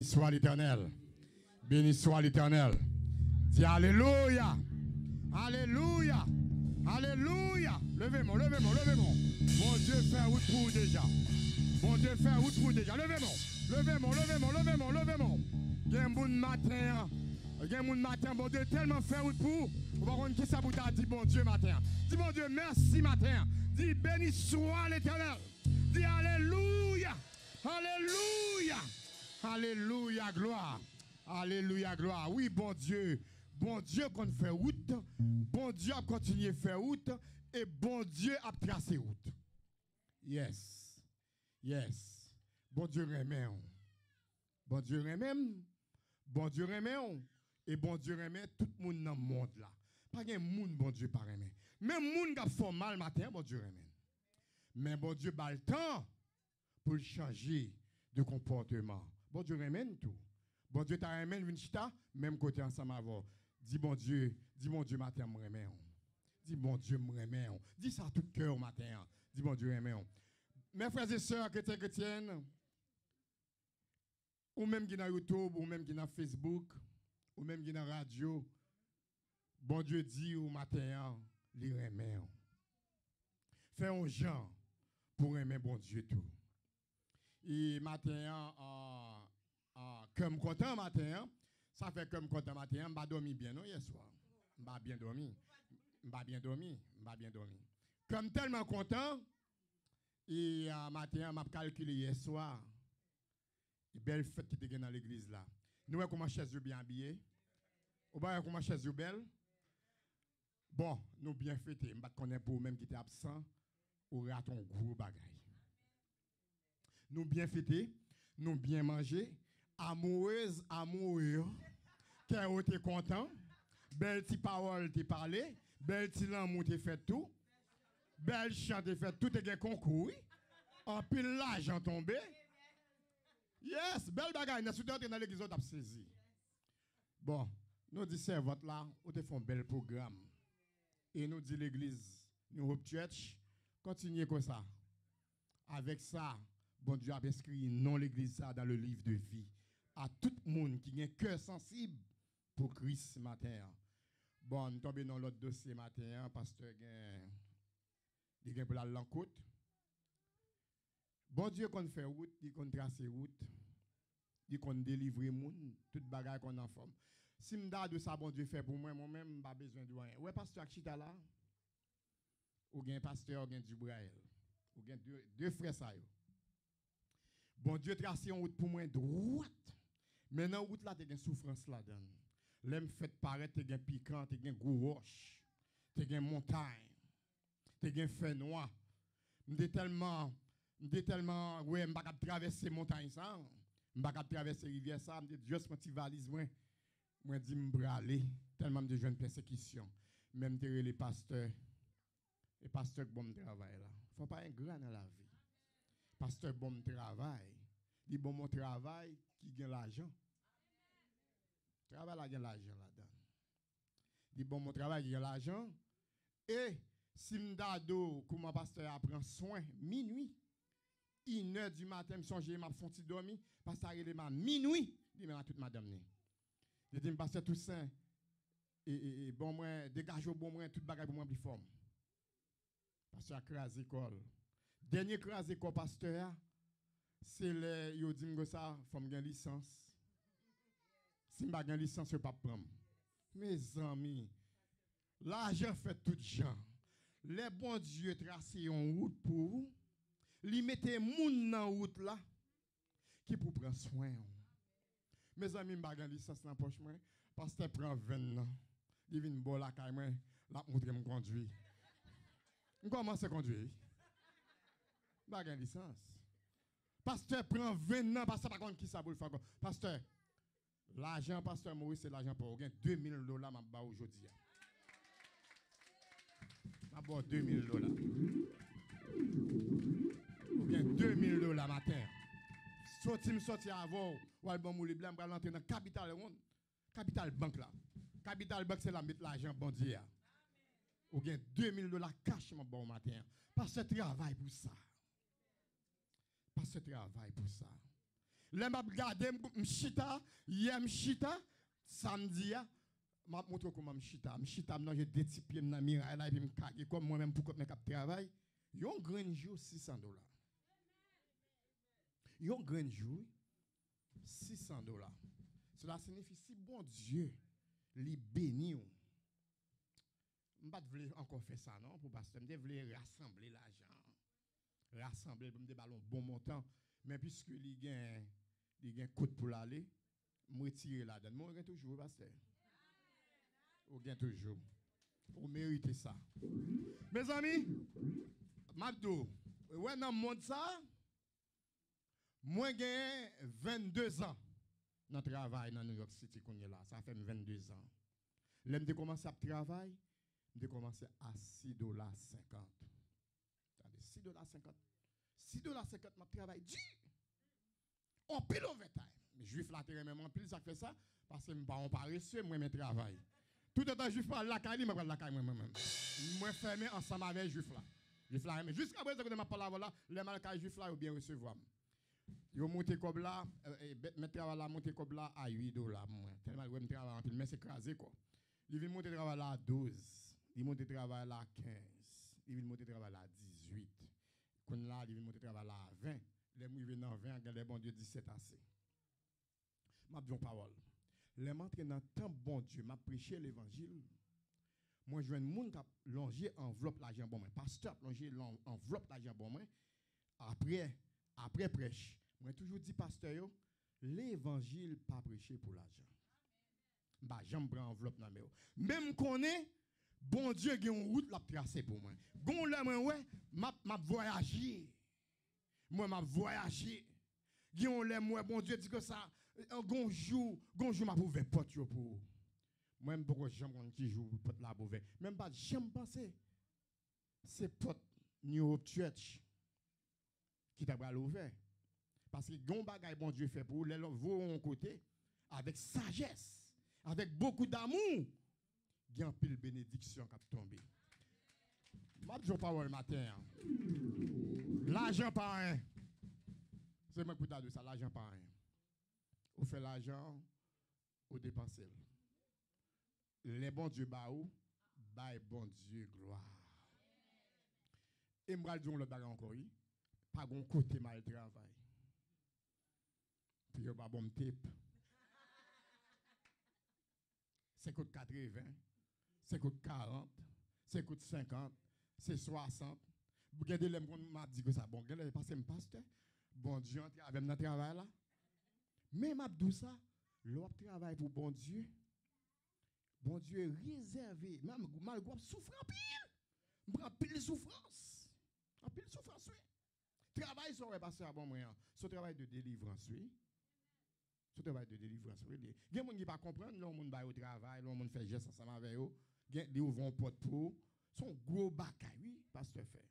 Soit l'Éternel. Béni soit l'Éternel. Dis Alléluia. Alléluia. Alléluia. Levez-moi, levez-moi, levez-moi. Bon Dieu fait route pour vous déjà. Bon Dieu fait route pour vous déjà. Levez-moi. Levez-moi, levez-moi, levez-moi, levez-moi. Il y a un bon matin. Il y a un bon matin. Bon Dieu tellement fait route pour vous. On va voir qui ça vous a dit bon Dieu matin. Dis bon Dieu merci matin. Dis béni soit l'Éternel. Dis Alléluia. Alléluia. Alléluia, gloire. Alléluia, gloire. Oui, bon Dieu qu'on fait route. Bon Dieu a continué à faire route. Et bon Dieu a tracé route. Yes. Yes. Bon Dieu remet. Bon Dieu remet. Bon Dieu remet. Et bon Dieu remet tout le monde dans le monde là. Pas de monde, bon Dieu, pas remet. Même monde qui a fait mal matin, bon Dieu remet. Mais bon Dieu a le temps pour changer de comportement. Bon Dieu remène tout. Bon Dieu t'a remène Vinchita, même côté ensemble avant. Dis bon Dieu matin me remène. Dis bon Dieu me remène. Dis ça tout cœur matin. Dis bon Dieu remène. Mes frères et sœurs chrétiennes, ou même qui dans YouTube, ou même qui dans Facebook, ou même qui dans radio, bon Dieu dit au matin, les remène. Fais un genre pour aimer bon Dieu tout. Et matin, comme content matin, ça fait comme content matin, je dormi bien, non, hier soir. Je bien dormi. Je bien dormi. Comme tellement content, et matin, je calculé hier soir. Une belle fête qui était dans l'église là. Nous voyons comment chaise bien habillée. Vous voyez comment chaise belle. Bon, nous bien fêté. Je ne connais pas pour même qui était absent. Ou raton gros bagaille. Nous bien fêté, nous bien mangé, amoureuse, amoureux, qui était content, belle petite parole t'es parlé, belle petit l'amour t'es fait tout, belle chant t'es fait tout, t'es concours, en pile l'argent tombé. Yes, belle bagaille, nous sommes dans l'église t'as saisi. Bon, nous disons servante là, on te fait un bel programme. Et nous dit l'église, New Hope Church, continuez comme ça. Avec ça, bon Dieu a inscrit non l'église dans le livre de vie. À tout le monde qui a un cœur sensible pour Christ ce matin. Bon, nous tombons dans l'autre dossier matin, pasteur il pour la l'encoute. Bon Dieu qu'on fait route, il qu'on trace route, il qu'on délivre monde, toute bagarre qu'on en forme. Si m'da de ça bon Dieu fait pour moi, moi-même pas besoin de rien. Ouais pasteur Akchita là. Ou bien pasteur ou bien Dubrael. Ou bien deux frères ça yo. Bon Dieu tracé une route pour moi droite. Maintenant route là t'es une souffrance là-dedans. L'aime fait paraître t'es un piquant, t'es un gros roche, t'es un montagne, t'es un feu noir. M'dé tellement ouais m'pas capable traverser montagne ça, m'pas capable traverser rivière ça, m'dé juste mon petit valise moi dit m'braler tellement de jeunes persécution. Même t'es les pasteurs et pasteur bon travail là. Faut pas un grand dans la vie. Pasteur bon travail, dit bon mon travail qui gagne l'argent. Travail là gagne l'argent là-dedans. Dit bon mon travail qui gagne l'argent et si m'dado comment pasteur apprend soin minuit 1h du matin me songer m'a font ti dormi pasteur il m'a minuit dit mais toute madame ni. Je dis pasteur Toussaint et bon moi dégage bon moi toute bagaille pour moi plus forme. Pasteur crase école. Dernier crase école pasteur c'est le yo dit me ça faut me licence. Si m'pa gen licence yo pas prendre. Mes amis, l'argent fait tout gens. Les bons Dieu tracé une route pour vous. Li mette moun nan route là qui pour prendre soin. Mes amis m'pa gen licence dans poche moi, pasteur prend 20 ans. Il vient bon la caille moi, la montre me conduire. On commence à conduire. M'pa gen licence. Pasteur prend 20 ans, pasteur pas contre qui ça pour le faire. Pasteur, l'argent, pasteur Maurice, c'est l'argent pour gagner $2000 m'a ba aujourd'hui. M'a ba $2000. Ou bien $2000 matin. Sorti avant, ou al bon mouli blanc pour rentrer dans Capital Bank là. Capital Bank c'est là mettre l'argent bon Dieu. Ou bien $2000 cash m'a ba matin. Pasteur travail pour ça. Pasteur travail pour ça. Les m'a regardé m'chita, hier m'chita, samedi m'a montre comment m'chita non j'ai des petits pieds dans miraille là et puis m'caguer comme moi même pour que cap travail. Yon grand jour $600. Yon grand jour $600. Cela signifie si bon Dieu li béni ou. M'pas vle encore faire ça non pour pasteur, m'te vle rassembler l'argent. Rassembler pour me ballon bon montant, mais puisque li gen coût pour l'aller, me retirer là-dedans. Moi gagne toujours pasteur. Ou gagne toujours. Ou méritez ça. Mes amis, Mabdou, ouais dans monde ça, moi gagne 22 ans dans travail dans New York City qu'on est là, ça fait 22 ans. L'aime de commencer à travailler, de commencer à $6.50. $6.50. $6.50 m'a travail dur. On pile overtime. Mais juif là même en pile ça fait ça parce que on paresseux moi mes travail. Tout le temps juif pas la caille, moi la caille moi même. Moi fermé ensemble avec juif là. Juif là mais jusqu'à présent que m'a parlé là, les malcailles juif là ou bien recevoir. Yo monté comme là mes travail là monté comme là à $8 moi. Tellement ouais me travail en pile mais c'est crasé quoi. Il vient monter travail là à 12, il monte travail là à 15, il vient monter travail là à 18. Quand là il vient monter travail là à 20. Les mouillés dans 20, les bon Dieu 17 assez. M'a dit une parole. Les m'entre dans tant bon Dieu, m'a prêché l'évangile. Moi je vois un monde qui a longé enveloppe l'argent bon moi. Pasteur longé enveloppe l'argent bon moi. Après prêche. Moi toujours dit pasteur yo, l'évangile pas prêché pour l'argent. Bah j'aime prendre enveloppe dans moi. Même connaît bon Dieu qui une route l'a tracé pour moi. Gon là moi ouais, m'a voyager. Moi m'a voyagé. Guillaume l'aime moi bon Dieu dit que ça gonjour m'a ouvert porte pour. Moi même pourquoi j'aime qui joue porte là ouvert. Même pas j'aime penser. C'est porte New Hope Church qui t'a bral ouvert. Parce que gon bagay bon Dieu fait pour les vont côté avec sagesse, avec beaucoup d'amour. Il y a un pile bénédiction qui a tombé. Je ne pas le matin. L'argent pas rien. C'est moi qui de ça, l'argent pas rien. On fait l'argent, on dépense. Les bons Dieu baou, bail bon Dieu gloire. Et moi je dis le bagage encore, pas gon côté mal travail. Puis pas bon type. C'est coûte 80, c'est coûte 40, c'est coûte 50, c'est 60. Vous regardez les m'a dit que ça bon, regardez parce que me pasteur, bon Dieu entre avec notre travail là. Mais m'a dit ça, l'autre travail pour bon Dieu. Bon Dieu réservé, même malgré souffrance pile. En pile souffrance. En pile souffrance oui. Travail ça ouais pasteur bon moyen. Ce travail de délivrance oui. Ce travail de délivrance oui. Il y a des gens qui pas comprendre, l'on monde va au travail, l'on monde fait geste ensemble avec eux, ils ouvrent porte pour son gros bagaille oui, pasteur fait.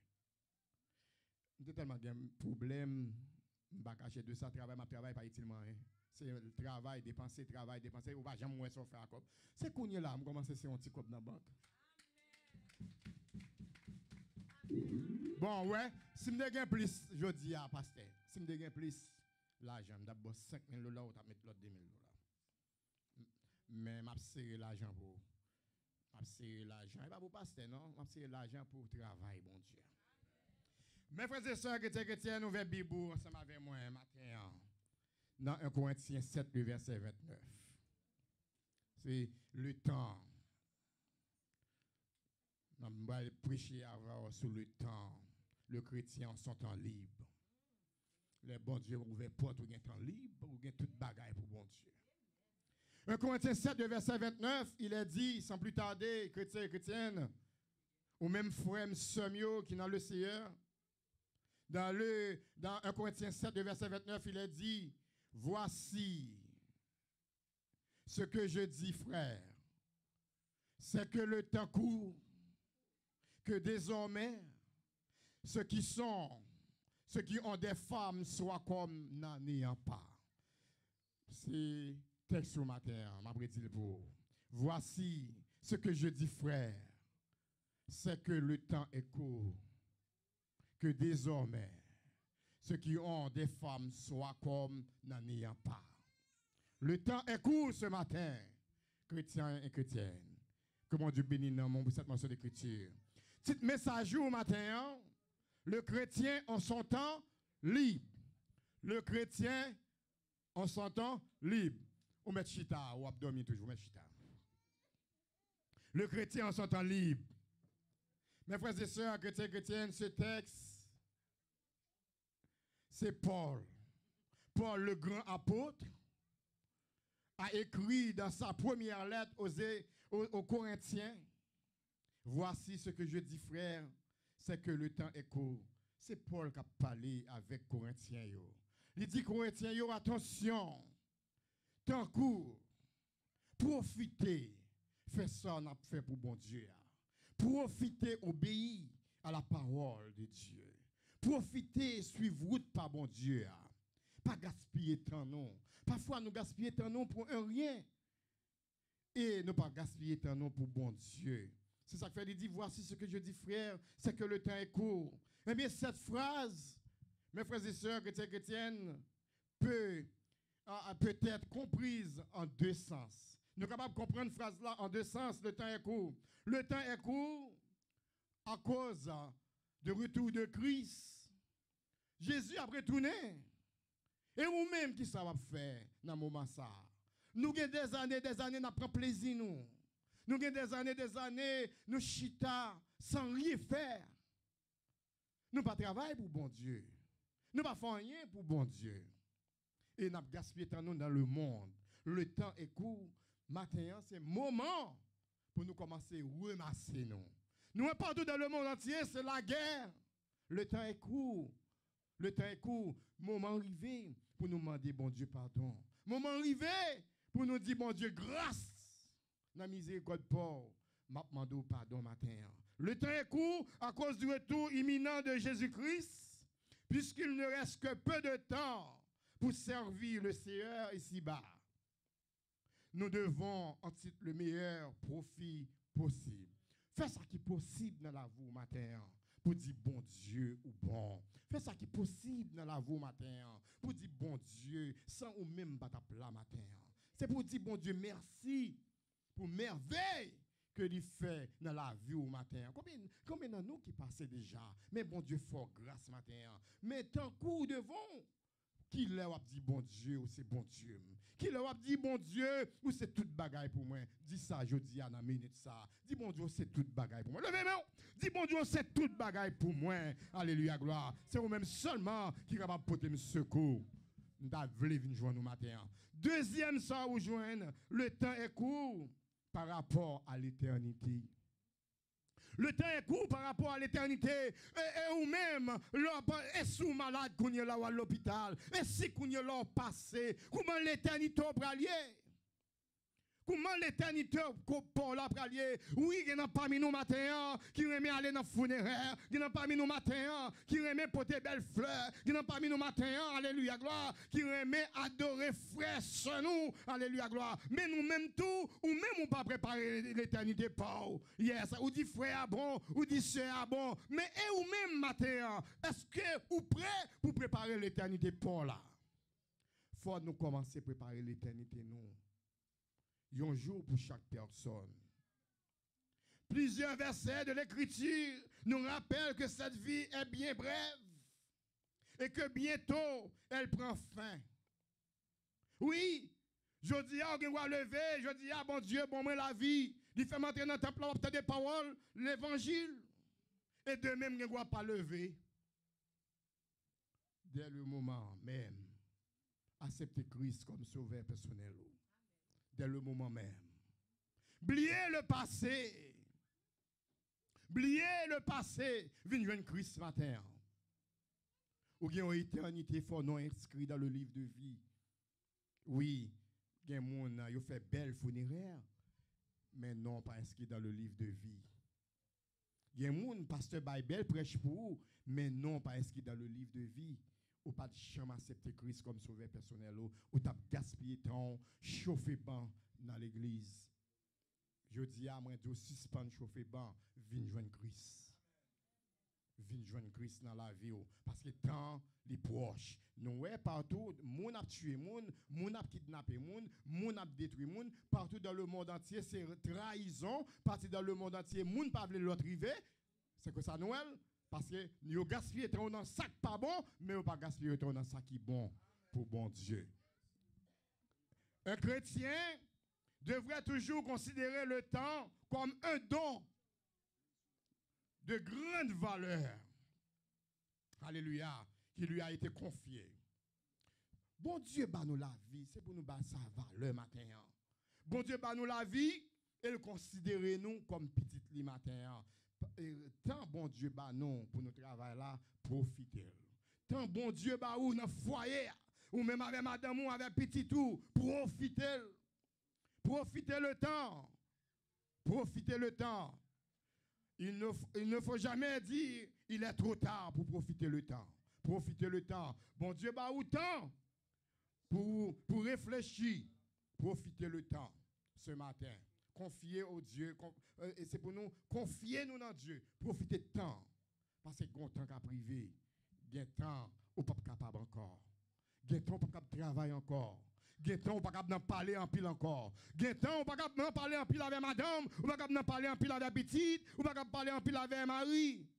Il y a tellement de problèmes, pas cacher de ça travail, ma travail pas utilement rien. C'est le travail, dépenser, on va jamais moins faire un cop. C'est qu'on est là, on commence à faire un petit cop dans la banque. Bon, ouais, si je gagne plus, je dis à pasteur, si je gagne plus, l'argent, d'abord $5,000, on va mettre l'autre $2,000. Mais je vais serrer l'argent pour. Je vais serrer l'argent. Et pas pour pasteur, non? Je vais serrer l'argent pour travail, bon Dieu. Mes frères et sœurs, chrétiens, nous verrons Bibou ensemble avec moi matin. Dans 1 Corinthiens 7, le verset 29. C'est le temps. On va prêcher avant sur le temps. Le chrétien en son temps libre. Le bon Dieu ouvert porte ou un temps libre ou toute bagaille pour bon Dieu. 1 Corinthiens 7, le verset 29, il est dit, sans plus tarder, chrétiens et chrétiennes, ou même frères Semio qui dans le Seigneur, dans 1 Corinthiens 7, le verset 29, il est dit, voici ce que je dis, frère, c'est que le temps court, que désormais, ceux qui ont des femmes soient comme n'en ayant pas. C'est texte ce matin, m'a dit pour. Voici ce que je dis, frère, c'est que le temps est court, que désormais, ceux qui ont des femmes soient comme n'en ayant pas. Le temps est court ce matin, chrétiens et chrétiennes. Que mon Dieu bénisse pour cette mention d'écriture. Petit message au matin, hein? Le chrétien en son temps libre. Le chrétien en son temps libre. On met chita, ou abdomen toujours, met chita. Le chrétien en son temps libre. Mes frères et sœurs, chrétiens et chrétiennes, ce texte, c'est Paul. Paul, le grand apôtre, a écrit dans sa première lettre aux Corinthiens, voici ce que je dis, frère, c'est que le temps est court. C'est Paul qui a parlé avec Corinthiens. Il dit, Corinthiens, attention, temps court, profitez, faites ça, on a fait pour bon Dieu. Profitez, obéir à la parole de Dieu. Profitez, suivez route par bon Dieu. Pas gaspiller temps non. Parfois nous gaspillons temps non pour un rien. Et ne pas gaspiller temps non pour bon Dieu. C'est ça que fait, il dit, voici ce que je dis, frère, c'est que le temps est court. Eh bien, cette phrase, mes frères et sœurs chrétiennes, peut être comprise en deux sens. Nous sommes capables de comprendre cette phrase-là en deux sens, le temps est court. Le temps est court à cause du retour de Christ. Jésus a retourné. Et nous-mêmes, qui ça va faire dans ce moment ça? Nous avons des années, nous prenons plaisir. Nous avons des années, nous chita sans rien faire. Nous ne travaillons pas pour bon Dieu. Nous ne faisons rien pour bon Dieu. Et nous avons gaspillé temps dans le monde. Le temps est court. Maintenant, c'est le moment pour nous commencer à ramasser nous. Nous sommes partout dans le monde entier, c'est la guerre. Le temps est court. Le temps est court. Moment arrivé pour nous demander, bon Dieu, pardon. Moment arrivé pour nous dire, bon Dieu, grâce. Dans la miséricorde Paul, m'a demandé pardon matin. Le temps est court à cause du retour imminent de Jésus-Christ, puisqu'il ne reste que peu de temps pour servir le Seigneur ici-bas. Nous devons en tirer le meilleur profit possible. Fais ce qui est possible dans la vie matin pour dire bon Dieu ou bon. Fais ce qui est possible dans la vie matin pour dire bon Dieu sans ou même battre la matin. C'est pour dire bon Dieu merci pour merveille que il fait dans la vie au matin. Combien de nous qui passaient déjà? Mais bon Dieu, fort grâce matin. Mais tant coup devant, qui leur a dit bon Dieu ou c'est bon Dieu? Qui leur a dit bon Dieu ou c'est toute bagaille pour moi? Dis ça, je dis à la minute ça. Dis bon Dieu, c'est toute bagaille pour moi. Levez-moi. Dis bon Dieu, c'est toute bagaille pour moi. Alléluia, gloire. C'est vous-même seulement qui est capable de porter le secours. Nous avons voulu venir joindre nous matin. Deuxième ça, vous joindre, le temps est court par rapport à l'éternité. Le temps est court par rapport à l'éternité. Et ou même, est-ce que malade qu'on est là à l'hôpital? Est-ce qu'on est là passé? Comment l'éternité va aller? Comment l'éternité pour la pralier? Oui, il y en a parmi nous matin qui remet aller dans le funéraire. Il y en a parmi nous matin qui remet porter belles fleurs. Il y en a parmi nous matin, alléluia, gloire, qui remet adorer frère sur nous, alléluia, gloire. Mais nous-mêmes tout, ou même on pas préparer l'éternité pour. Yes, ou dit frère bon, ou dit sœur bon. Mais et ou même matin, est-ce que vous prêt pour préparer l'éternité pour là? Faut nous commencer à préparer l'éternité nous. Il y a un jour pour chaque personne. Plusieurs versets de l'Écriture nous rappellent que cette vie est bien brève et que bientôt elle prend fin. Oui, je dis, on va lever, je dis, bon Dieu, bon moi la vie, il fait m'entrer dans le temple, on va des paroles, l'évangile, et de même, on ne va pas lever. Dès le moment même, accepter Christ comme sauveur personnel. Dès le moment même. Oubliez le passé. Oubliez le passé. Venez joindre Christ ce matin. Ou bien en éternité, il faut non inscrit dans le livre de vie. Oui, il y a des gens qui fait belle funéraire, mais non pas inscrit dans le livre de vie. Il y a des gens, pasteur Bible prêche pour vous, mais non pas inscrit dans le livre de vie. Ou pas de jamais accepter Christ comme sauveur personnel, ou t'as gaspillé ton chauffer ban dans l'église. Je dis à moi, de suspendre chauffer ban, viens joindre Christ. vin joindre Christ dans la vie parce que temps les proches nous ouais partout moun a tué moun a kidnappé moun a détruit moun partout dans le monde entier c'est trahison partout dans le monde entier moun pas veut l'autre river c'est que ça Noël parce que yo gaspiller temps dans sac pas bon mais on pas gaspiller temps dans sac qui bon pour bon Dieu. Un chrétien devrait toujours considérer le temps comme un don de grande valeur. Alléluia, qui lui a été confié. Bon Dieu bat nous la vie, c'est pour nous battre sa valeur matin. Bon Dieu bat nous la vie, et le considérer nous comme petit li matin. Tant bon Dieu bat nous pour nous travailler là, profiter. Tant bon Dieu bat ou dans foyer, ou même avec madame ou avec petit tout, profiter. Profitez le temps. Profitez le temps. Il ne faut jamais dire il est trop tard pour profiter le temps. Profitez le temps. Bon Dieu, bah autant pour réfléchir. Profitez le temps ce matin. Confiez au Dieu. Et c'est pour nous, confiez-nous dans Dieu. Profitez de temps. Parce que bon temps qu'à privé. Il y a temps où pas capable encore. Il y a temps où pas capable travailler encore. Gétant, on pas capable parler en pile encore. Gétant, on pas capable parler en pile avec madame, on pas capable parler en pile avec petite, on pas capable parler en pile avec Marie.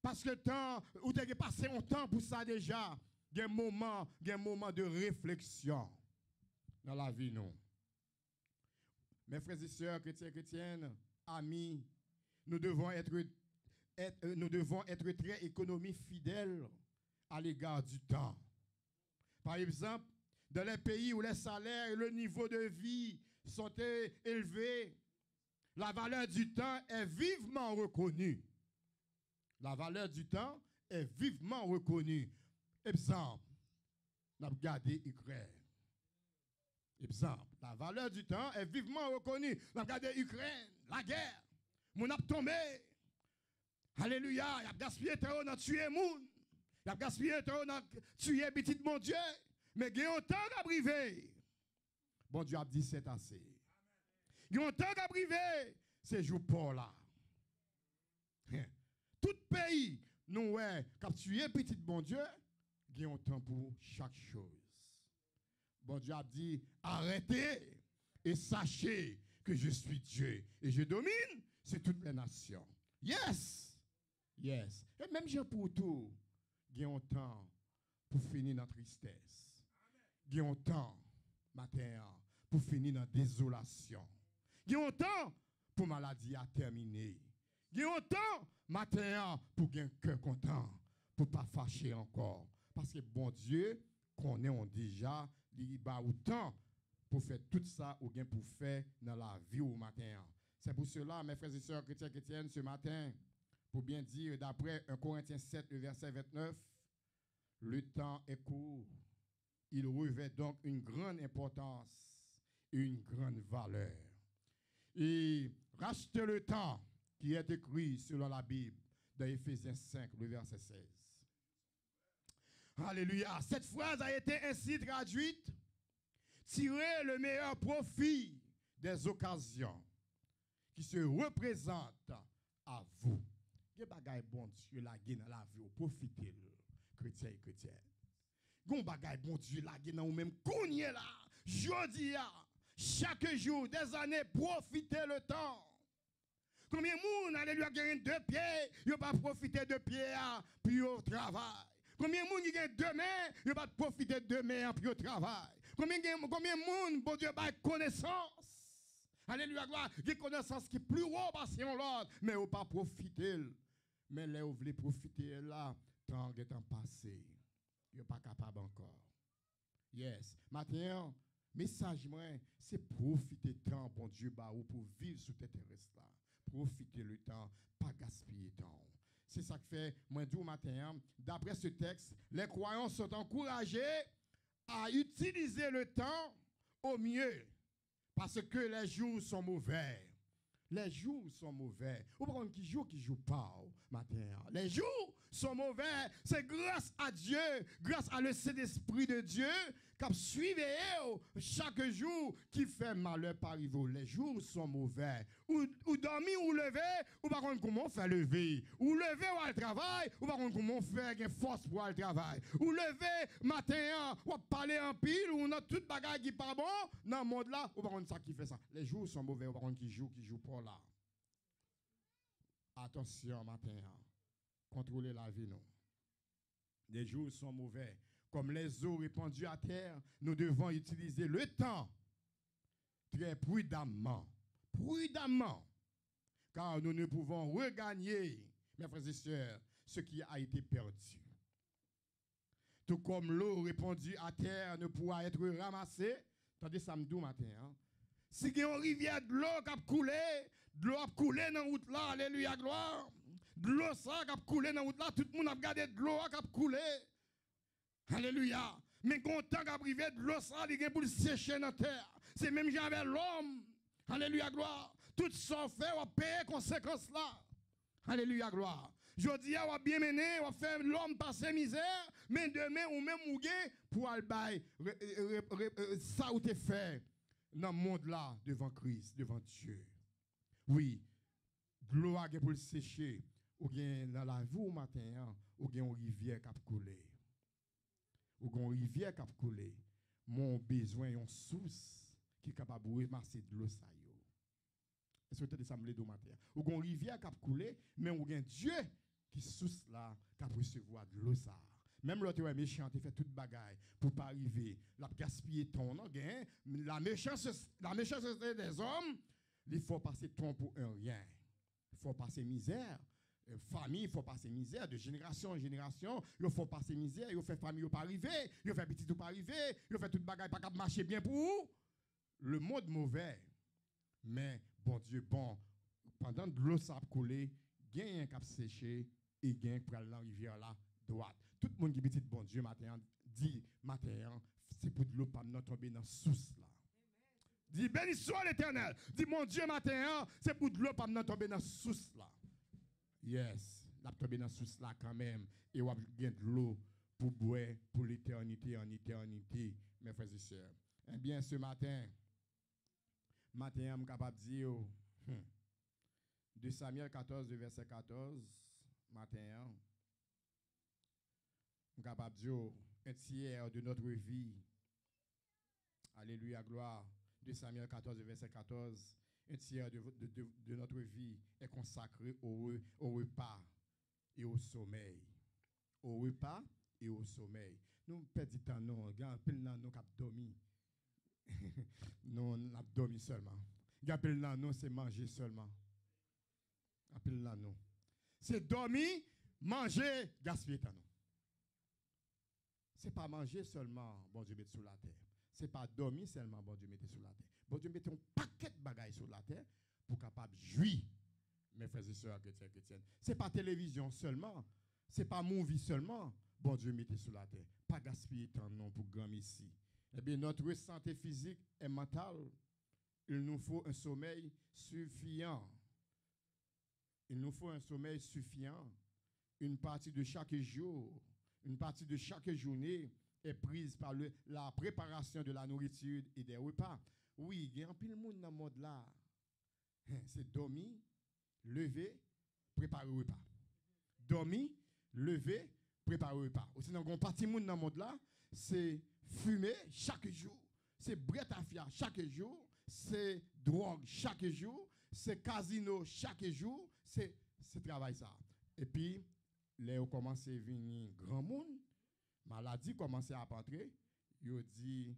Parce que temps, ou t'as passé un temps pour ça déjà. Il y a un moment de réflexion dans la vie, non. Mes frères et sœurs, chrétiens, chrétiennes, amis, nous devons être très économistes fidèles à l'égard du temps. Par exemple, dans les pays où les salaires et le niveau de vie sont élevés, la valeur du temps est vivement reconnue. La valeur du temps est vivement reconnue. Exemple, on a regardé Ukraine. Exemple, la valeur du temps est vivement reconnue. On a regardé Ukraine, la guerre. Mon a tombé. Alléluia, il a gaspillé le temps, on a tué moun. Il a gaspillé le temps, on a tué petit mon Dieu. Mais il y a un temps à privé. Bon Dieu a dit c'est assez. Il y a un temps à privé. C'est jour pour là. Tout pays, nous, ouais, quand tu es petit bon Dieu, il y a un temps pour chaque chose. Bon Dieu a dit arrêtez et sachez que je suis Dieu et je domine sur toutes les nations. Yes. Yes. Et même Jean pour tout, il y a un temps pour finir notre tristesse. Il y a un temps, matin, pour finir dans la désolation. Il y a un temps pour maladie à terminer. Il y a un temps, matin, pour gagner un cœur content, pour ne pas fâcher encore. Parce que bon Dieu, connaît déjà, il y a autant pour faire tout ça ou bien pour faire dans la vie au matin. C'est pour cela, mes frères et sœurs chrétiens, chrétiennes, ce matin, pour bien dire, d'après 1 Corinthiens 7, le verset 29, le temps est court. Il revêt donc une grande importance et une grande valeur. Et rachetez le temps qui est écrit selon la Bible dans Éphésiens 5, le verset 16. Alléluia. Cette phrase a été ainsi traduite. Tirez le meilleur profit des occasions qui se représentent à vous. Il y a des bagages bon Dieu la dans la vie, profitez, chrétiens et chrétiennes. Gon bagay bon Dieu la gen ou même kounye là jodi a chaque jour des années profiter le temps. Combien moun alléluia gagne deux pieds, yo pas profiter de pieds puis au travail. Combien moun qui gagne deux mains, yo pas profiter de deux mains puis au travail. Combien moun bon Dieu ba connaissance. Alléluia gloire, qui connaissance qui plus haut passé en l'autre, mais ou pas profiter. Mais là vous voulez profiter là, temps est en passé. Vous n'êtes pas capable encore. Yes. Maintenant, message moi, c'est profiter du temps, bon Dieu, pour vivre sur cette terrestre là. Profiter le temps, pas gaspiller le temps. C'est ça que fait, moi, du matin, d'après ce texte, les croyants sont encouragés à utiliser le temps au mieux. Parce que les jours sont mauvais. Les jours sont mauvais. Vous prenez qui joue pas matin. Les jours sont mauvais. C'est grâce à Dieu, grâce à le Saint-Esprit de Dieu, qui suivent chaque jour, qui fait malheur par rivaux. Les jours sont mauvais. Ou dormir ou lever, ou par contre comment on fait lever. Ou lever ou aller travail, ou par contre comment on fait une force pour aller travail. Ou lever matin, ou parler en pile, ou on a toute bagaille qui pas bon dans le monde là, ou par contre ça qui fait ça. Les jours sont mauvais, ou par contre qui joue pas là. Attention matin, contrôlez la vie non. Les jours sont mauvais. Comme les eaux répandues à terre, nous devons utiliser le temps très prudemment. Prudemment. Car nous ne pouvons regagner, mes frères et sœurs, ce qui a été perdu. Tout comme l'eau répandue à terre ne pourra être ramassée. Attendez, samedi matin. Hein? Si il y a une rivière de l'eau qui a coulé, de l'eau a coulé dans la route là, alléluia, gloire. De l'eau ça qui a coulé dans la route là, tout le monde a regardé de l'eau qui a coulé. Alléluia. Mais quand on a privé de l'eau ça, il y a pour le sécher dans la terre. C'est même j'avais l'homme. Alléluia, gloire. Tout ça fait, on va payer conséquences là. Alléluia, gloire. Je dis, on va bien mener, on va faire l'homme passer misère, mais demain, ou même mouguer pour aller ça ou te fait dans le monde là, devant Christ, devant Dieu. Oui, de l'eau pour le sécher, ou bien dans la vie au matin, ou bien une rivière qui a coulé. Ou bien une rivière qui a coulé. Mon besoin, une source qui est capable de ramasser de l'eau ça. Est-ce que vous avez dit matin? Ou bien une rivière qui a coulé, mais ou bien Dieu qui source là, qui a recevoir de l'eau ça. Même l'autre est méchant, il fait toute bagaille pour pas arriver, la gaspiller ton, non, la méchanceté des hommes, il faut passer ton pour un rien. Il faut passer misère. Famille, il faut passer misère, de génération en génération, il faut passer misère, il faut faire famille, il pas arriver, il faut faire petit, il pas arriver, il faut faire toute bagaille, pas marcher bien pour vous. Le monde mauvais, mais bon Dieu, bon, pendant que l'eau s'est coulée, il y a un cap séché et il y a un pour aller dans la rivière là, droite. Tout le monde qui dit bon Dieu matin, dit matin, c'est pour de l'eau pas tomber dans la source là. Dis béni soit l'Éternel. Dis mon Dieu matin, c'est pour de l'eau pas tomber dans la source là. Yes, la tomber dans la source là quand même. Et on va gagner de l'eau pour boire pour l'éternité en éternité, mes frères et sœurs. Eh bien, ce matin, je suis capable de dire, de Samuel 14, verset 14, matin, je suis capable de dire, un tiers de notre vie, alléluia, gloire, de Samuel 14, verset 14, un tiers de notre vie est consacré au repas et au sommeil. Au repas et au sommeil. Nous perdons temps, non, il y a un peu de nous qui dormi. Non, on a dormi seulement. Il y a un non, c'est manger seulement. Appelle là non. C'est dormir, manger, gaspiller temps. C'est pas manger seulement, bon Dieu mette sur la terre. C'est pas dormir seulement, bon Dieu mette sur la terre. Bon Dieu mette un paquet de bagailles sur la terre pour capable jouir, mes frères et sœurs chrétiennes. C'est pas télévision seulement, c'est pas movie seulement, bon Dieu mette sur la terre. Pas gaspiller temps non pour grand ici. Eh bien, notre santé physique et mentale, il nous faut un sommeil suffisant. Il nous faut un sommeil suffisant. Une partie de chaque jour, une partie de chaque journée est prise par la préparation de la nourriture et des repas. Oui, il y a un peu de monde dans le monde là. C'est dormir, lever, préparer le repas. Dormir, lever, préparer le repas. Sinon, il y a une partie de monde dans le monde là, c'est fumer chaque jour, c'est brette à fiar chaque jour, c'est drogue chaque jour, c'est casino chaque jour, c'est travail ça. Et puis, là, on commence à venir grand monde, maladie commence à entrer, il dit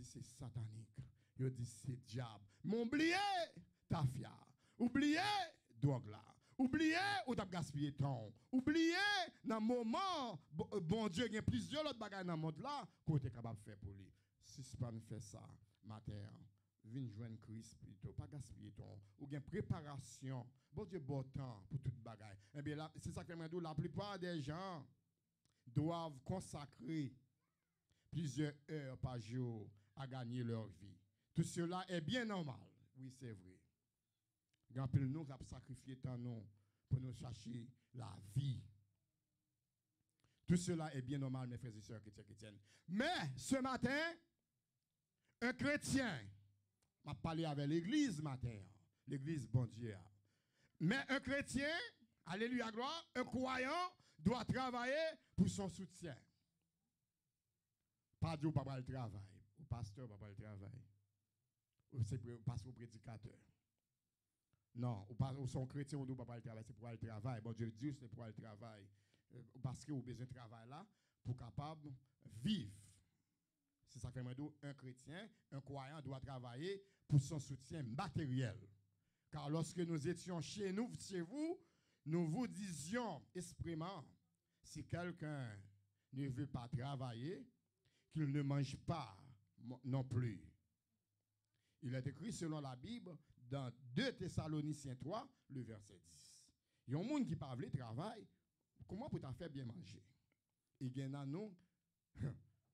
c'est satanique, il dit c'est diable. Mais oubliez ta fiar, oubliez drogue là. Oubliez ou t'as gaspillé temps. Oubliez dans le moment, bon Dieu, il y a plusieurs autres bagages dans le monde là qu'on est capable de faire pour lui. Si ce n'est pas faire ça, matin, viens joindre Christ plutôt, pas gaspiller temps. Ou bien préparation. Bon Dieu, bon temps pour toute bagaille. Eh bien, c'est ça que je dis, la plupart des gens doivent consacrer plusieurs heures par jour à gagner leur vie. Tout cela est bien normal. Oui, c'est vrai. Grand pile nous avons sacrifié tant nous pour nous chercher la vie. Tout cela est bien normal, mes frères et sœurs chrétiennes. Mais ce matin, un chrétien m'a parlé avec l'église matin, l'église bon Dieu. Mais un chrétien, alléluia gloire, un croyant doit travailler pour son soutien. Pas Dieu pas le travail, ou pasteur pas le travail. Ou c'est pasteur prédicateur. Non, ou son chrétien on doit pas le travail, c'est pour le travail. Bon Dieu dit c'est pour le travail parce que vous avez besoin de travail là pour capable vivre. C'est ça que fait un chrétien, un croyant doit travailler pour son soutien matériel. Car lorsque nous étions chez vous, nous vous disions expressément, si quelqu'un ne veut pas travailler, qu'il ne mange pas non plus. Il est écrit selon la Bible dans 2 Thessaloniciens 3, le verset 10. Il y a un monde qui parle de travail, comment peut-on faire bien manger? Et il y a nous,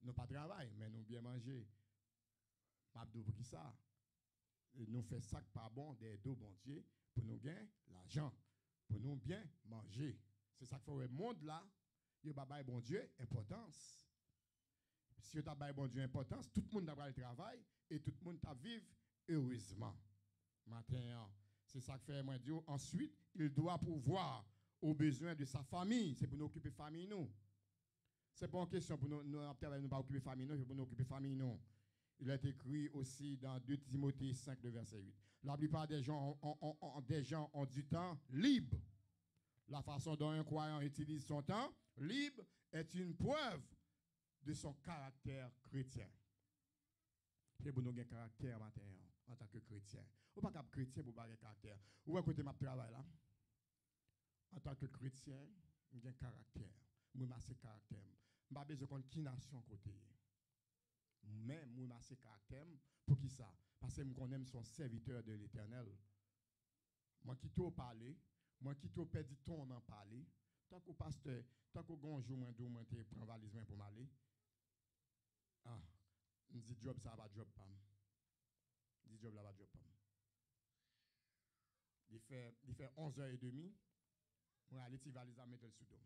nous pas travail, mais nous bien manger. Mabdou pour qui ça? Nous faisons ça pas bon des deux bon Dieu pour nous gagner l'argent, pour nous bien manger. C'est ça qu'il faut le monde là, il va pas bon Dieu importance. Si vous avez bon Dieu importance, tout le monde a le travail et tout le monde a vivre heureusement. Maintenant, c'est ça que fait moi Dieu. Ensuite, il doit pourvoir aux besoins de sa famille. C'est pour nous occuper famille nous. C'est pas une question pour nous ne pas occuper famille nous, c'est pour nous occuper famille nous. Il est écrit aussi dans 2 Timothée 5, le verset 8. La plupart des gens ont du temps libre. La façon dont un croyant utilise son temps libre est une preuve de son caractère chrétien. C'est pour nous un caractère matin en tant que chrétien. Ou pas comme chrétien pour pas un caractère. Ou à côté de ma travail là. En tant que chrétien, j'ai un caractère. Moi, j'ai un caractère. Je n'ai pas besoin de qui nation côté. Mais moi, j'ai un caractère. Pour qui ça? Parce que je aime son serviteur de l'Éternel. Moi qui t'ai parlé, moi qui t'ai perdu ton en parler. Tant que pasteur, tant que gonjou moi d'où moi te prend valise pour m'aller. Ah, me dit job ça va job pam. Dit job là va job pam. Il fait 11h30. Moi aller ti valise à mettre le sous dom.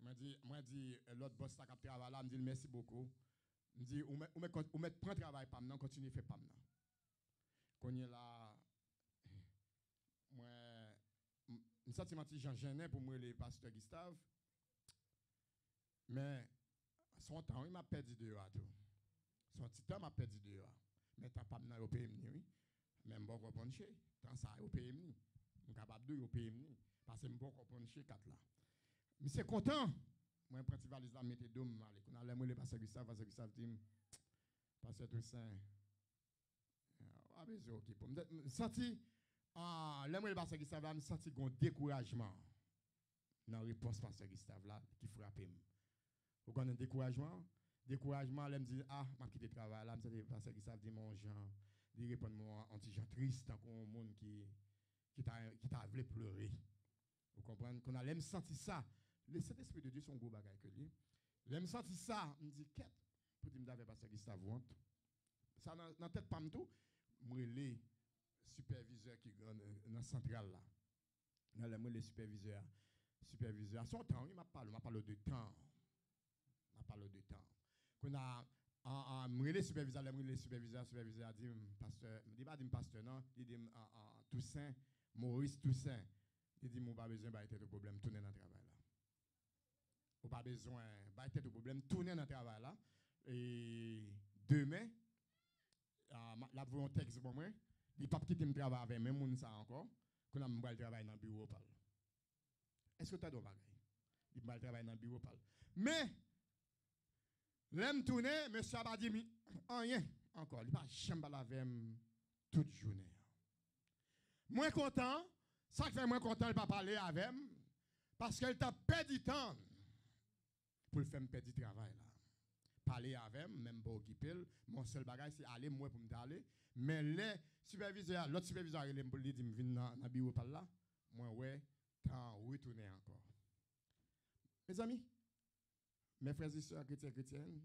Moi dit l'autre boss ça qui travaille là me dit merci beaucoup. Me dit ou met prend travail pam non continue faire pam non. Connait là moi un sentiment petit Jean Genet pour moi le pasteur Gustave. Mais son temps il m'a perdu de tout. Son petit temps m'a perdu de mais t'as pas dans au pays oui. Même bon comprendre chez tant ça au pays ni. On capable de au pays parce que bon comprendre chez 4 là. Mais c'est content. Moi prends valise là mettre dom aller. On allait moi le pasteur Gustave dit pasteur Toussaint ah mais OK pour me senti l'aime le pasteur Gustave là me senti un découragement dans réponse pasteur Gustave là qui frappe. Vous connaissez découragement? Découragement, elle me dit ah, m'a quitté le travail là, me dit pasteur Gustave dit mon Jean, il répond moi un petit Jean triste tant qu'on monde qui t'a voulu pleurer. Vous comprenez qu'on a l'aime sentir ça. Le Saint-Esprit de Dieu son gros bagage que lui. L'aime sentir ça, me dit quête pour dire m'avait pasteur Gustave honte. Ça dans tête pas tout, moi les superviseur qui dans centrale là. Là moi les superviseurs à son temps, il m'a parlé de temps. M'a parlé de temps. Qu'on a les superviseurs a dit pasteur, il dit pas dit pasteur non, il dit Toussaint, Maurice Toussaint. Il dit mon pas besoin ba tête au problème tourner dans travail là. On pas besoin ba tête au problème tourner dans travail là et demain la voix un texte pour moi, il pas quitter me travail avec même monde ça encore, qu'on a me travail dans bureau parle. Est-ce que tu as d'autres bagages? Il me travail dans bureau parle. Mais l'aime tourner, monsieur a pas dit rien encore. Il pas jamais laver toute journée. Moins content, ça fait moins content il pas parler avec parce qu'elle t'a perdu du temps pour le faire perdre du travail là. Parler avec même pas occuper, mon seul bagage c'est aller moi pour me aller, mais les superviseurs, l'autre superviseur il me dit venir dans bureau par là, moi ouais, temps retourner encore. Mes amis, mes frères et sœurs chrétiennes,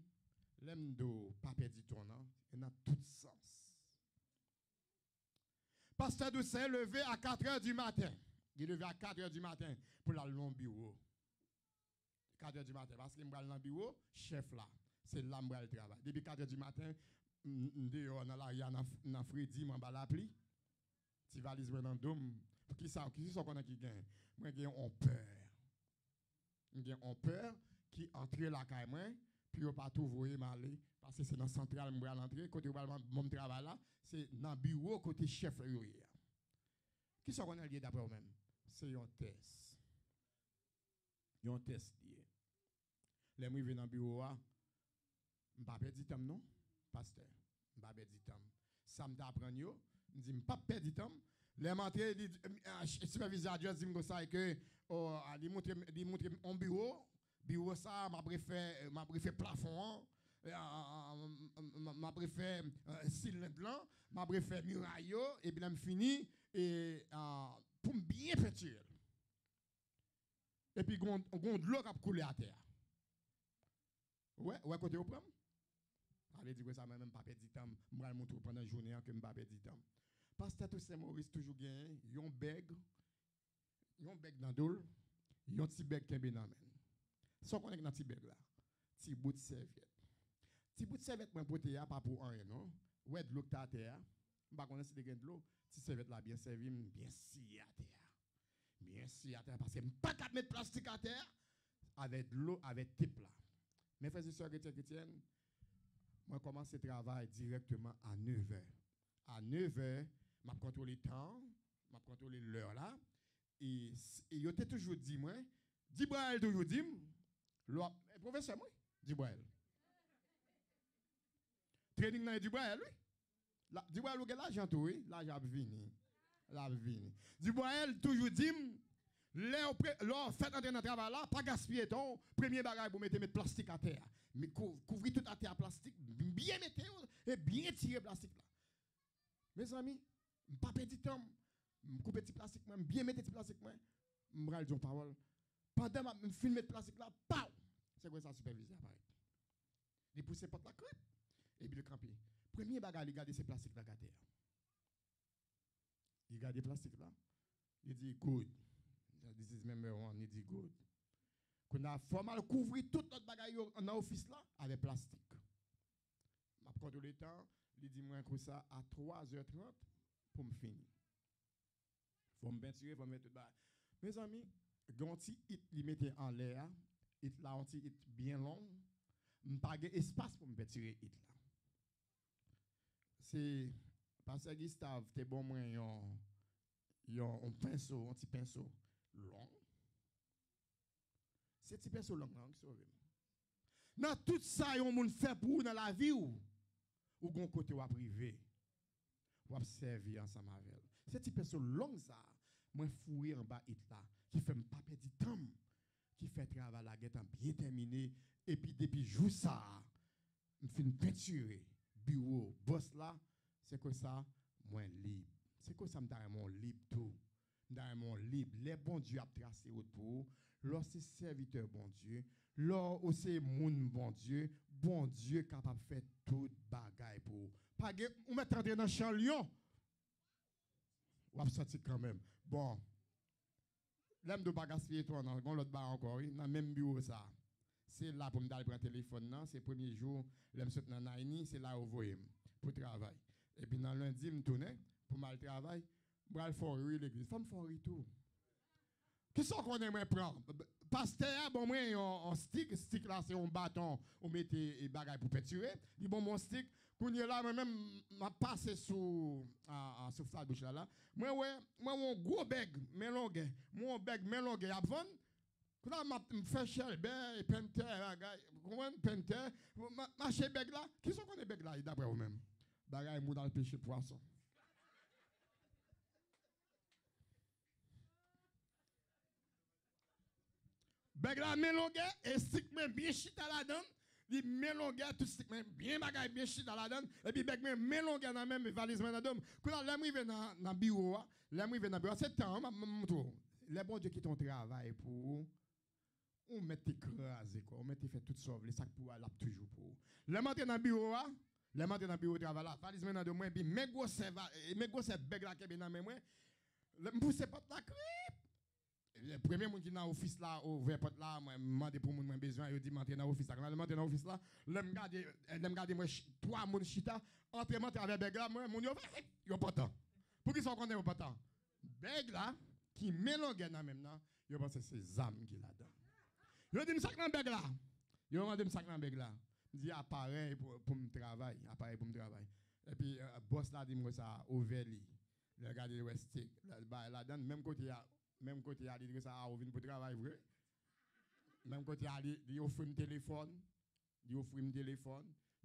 l'aime de pas perdre ton temps, il a tout sens. Pasteur Toussaint levé à 4h du matin. Il est levé à 4h du matin pour la long bureau. 4h du matin. Parce que je suis dans le bureau, chef là. C'est là que je travaille. Depuis 4h du matin, dehors dans l'arrière, dans Freddy, je vais l'appeler. Si valise dans le dôme. Qui ça qu'on a qui gagne? Moi, j'ai peur. J'ai peur qui entre la caille, puis je pas tout voir m'aller. Parce que c'est dans la centrale, je vais l'entrer. Côté mon travail là, c'est dans le bureau, côté chef. Qui ça qu'on a lié d'après vous-même? C'est un test. Un test lié. Les gens viennent dans le bureau, je ne vais pas perdre du temps, non, pasteur. Je ne vais pas perdre du temps. Ça me t'apprend, je dis, je ne vais pas perdre du temps. Les montré, le superviseur a dit que il montre un bureau ça, m'a préféré plafond, m'a préféré cylindre blanc, m'a préféré muraille, et puis là, je finis pour bien peinturer. Et puis, on a de l'eau qui a coulé à terre. Ouais, côté au prendre. Allez, dire que ça, même pas perdre du temps. Je vais montrer pendant la journée que je ne vais pas perdre du temps. Pasteur Toussaint Maurice toujours gagne, yon beg dans dol, yon petit beg qui est dans men. Sans qu'on est dans petit beg là, petit bout de serviette. Petit bout de serviette moi pote ya pas pour rien non. Ouais de l'eau ta terre, pas connait si de gain de l'eau, petit serviette là bien servi, bien si à terre. Bien si à terre parce que pas capable mettre plastique à terre avec de l'eau avec type là. Mes frères et sœurs chrétiennes, moi commence le travail directement à 9h. À 9h, je contrôle le temps, je contrôle l'heure là. Et il a toujours dit, moi, Dibraël toujours dit, professeur, moi, Dibraël. Training dans Dibraël, oui. Dibraël, vous avez l'argent, oui. L'argent vini. Dibraël toujours dit, l'on fait entrer dans le travail là, pas gaspiller ton premier bagage pour mettre plastique à terre. Mais couvrir tout à terre plastique, bien mettre et bien tirer plastique là. Mes amis, je ne pas perdre du temps. Je coupe petit plastique, je bien mettre petit plastique, je me râle parole. Pendant que je filme le plastique là, pow! C'est quoi ça superviseur apparaît. Il pousse porte la crêpe et puis le camper. Premier bagage, il garde ces plastiques là à terre. Il garde les plastiques là. Il dit good. This is number one. Il dit good. Qu'on a formal couvrir tout notre bagage dans l'office là avec plastique. Je prends tout le temps. Il dit moi comme ça à 3h30 pour me finir. Faut me peinturer, faut me mettre tout bas. Mes amis, ganti il mettait en l'air, il là anti bien long, m'pas espace pour me peinturer it là. C'est parce que Gustave t'es bon moi un pinceau, un petit pinceau long. C'est petit pinceau long là qui sauve. Dans tout ça yon moun fait pour dans la vie ou gon côté ou privé. Ou servir ensemble avec elle. C'est petit pinceau long ça, moi fouiller en bas it là qui fait pas perdre du temps, qui fait travail la guette bien terminé et puis depuis jour ça, me fin peinturer bureau boss là, c'est que ça moi libre. C'est que ça me donne mon libre tout. Dans mon libre, les bons Dieu a tracé autour, lorsque c'est serviteur bon Dieu, lorsque c'est moun bon Dieu capable de faire tout bagaille pour. Pas ou mettre entrer dans champ lion. Ou a sorti quand même. Bon. L'aime de pas gaspiller toi dans l'autre bar encore, oui, dans même bureau ça. C'est là pour me d'aller prendre téléphone là, c'est premier jour, l'aime sortir dans Naini, c'est là où voyez pour travail. Et puis dans lundi me tourner pour mal travail. Bral fori l'église, femme fori tout. Qu'est-ce qu'on aimerait prendre? Pasteur, bon, moi, un stick là, c'est un bâton, on met des bagages pour peinturer. Dit bon, mon stick, quand il est là, moi-même, m'a passé sur la bouche là. Moi, mon gros bag, mélangé, mon bag mélangé à vendre. Quand là, m'a fait cher, ben, peinter, comment peinter, marcher bag là. Qui sont qu'on est bag là, d'après vous-même? Bagage, moi, dans le péché poisson. Beg la mélangé et stick même bien chita la donne. Il mélangé tout stick même bien bagay bien chita la donne et puis beg même mélangé dans même valise dans donne. Quand là m'rive dans bureau, là m'rive dans bureau, c'est temps montre. Les bon Dieu qui ton travail pour on met écraser quoi, on met fait tout sauve les sacs pour là toujours pour. Les monter dans bureau les monter dans bureau travail là, valise maintenant de moi puis mes gros beg là qui bien dans moi. Me pousser pas la crêpe. le premier monde qui dans l'office là, ouvert porte là, moi demandé pour mon besoin, il dit m'entrer dans l'office là. Quand je m'entre dans l'office là, l'aime garder moi trois mon chita, entraînement avec beg là, moi mon yo pas tant. Pour qui sont connaît pas tant. Beg là qui mélange dans même là, yo pense c'est âmes qui là dedans. Yo dit me sac dans beg là. Yo demandé me sac dans beg là. Dit appareil pour me travailler, appareil pour me travailler. Et puis boss là dit moi ça overly. Le regarder le stick là dedans même côté il dit ça a vinn pour travailler vrai. Même côté il offre un téléphone,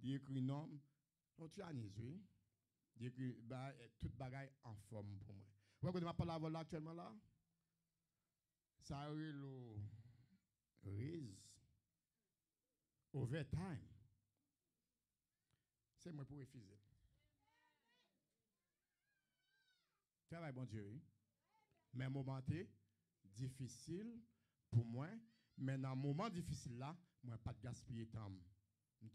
il écrit nom. On tu analyse oui. Il écrit toute bagaille en forme pour moi. Vous voyez que je parle là actuellement là. Ça a eu le raise overtime. C'est moi pour refuser. Travail bon Dieu. Oui. Mais moment difficile pour moi, mais dans un moment difficile là, moi pas de gaspiller temps.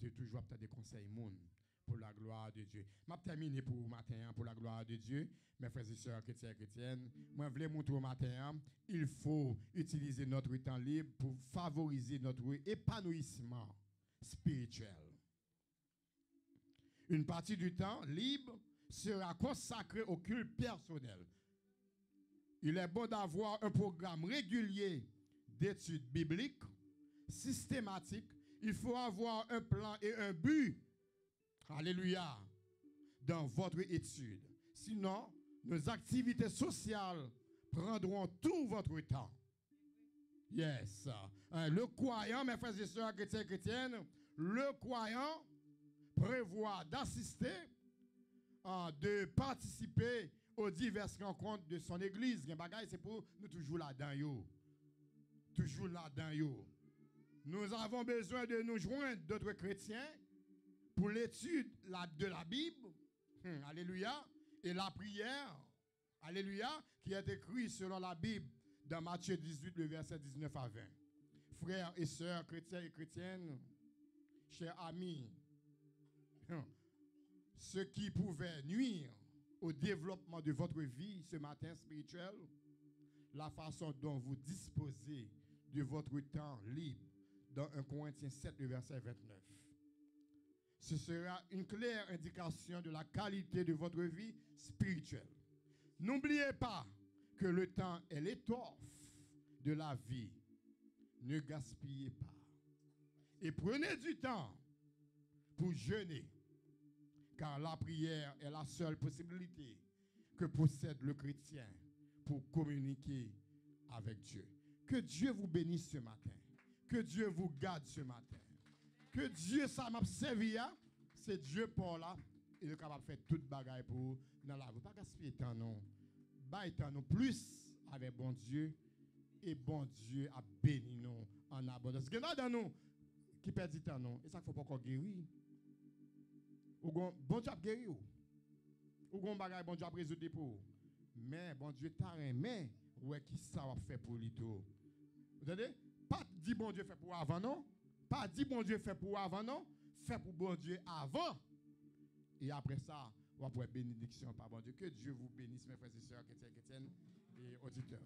Je toujours des conseils monde pour la gloire de Dieu. Je vais terminer pour matin pour la gloire de Dieu. Mes frères et sœurs chrétiens et chrétiennes, moi je voulais montrer au matin, il faut utiliser notre temps libre pour favoriser notre épanouissement spirituel. Une partie du temps libre sera consacrée au culte personnel. Il est bon d'avoir un programme régulier d'études bibliques, systématique. Il faut avoir un plan et un but, alléluia, dans votre étude. Sinon, nos activités sociales prendront tout votre temps. Yes. Le croyant, mes frères et sœurs chrétiens et chrétiennes, le croyant prévoit d'assister, de participer aux diverses rencontres de son église. C'est pour nous toujours là-dedans. Toujours là-dedans. Nous avons besoin de nous joindre d'autres chrétiens pour l'étude de la Bible. Alléluia. Et la prière. Alléluia. Qui est écrit selon la Bible dans Matthieu 18, le verset 19 à 20. Frères et sœurs, chrétiens et chrétiennes, chers amis, ce qui pouvait nuire au développement de votre vie ce matin spirituel, la façon dont vous disposez de votre temps libre dans 1 Corinthiens 7, le verset 29. Ce sera une claire indication de la qualité de votre vie spirituelle. N'oubliez pas que le temps est l'étoffe de la vie. Ne gaspillez pas. Et prenez du temps pour jeûner, car la prière est la seule possibilité que possède le chrétien pour communiquer avec Dieu. Que Dieu vous bénisse ce matin. Que Dieu vous garde ce matin. Que Dieu, ça m'a servi, c'est Dieu pour là. Il est capable de faire toute bagaille pour dans la vie. Pas gaspiller temps, non. Baille temps, non. Plus avec bon Dieu. Et bon Dieu a béni nous en abondance. Il y en a dans nous qui perdent du temps, non. Et ça, il ne faut pas qu'on guérisse. Ou bon Dieu a guéri. Ou bon bagaille, bon Dieu a résoudre pour. Mais bon Dieu t'a aimé. Ouais, qui ça va faire pour lui tout. Vous entendez? Pas dit bon Dieu fait pour avant, non. Pas dit bon Dieu fait pour avant, non. Fait pour bon Dieu avant. Et après ça, on va pouvoir bénédiction par bon Dieu. Que Dieu vous bénisse, mes frères et sœurs chrétiennes et auditeurs.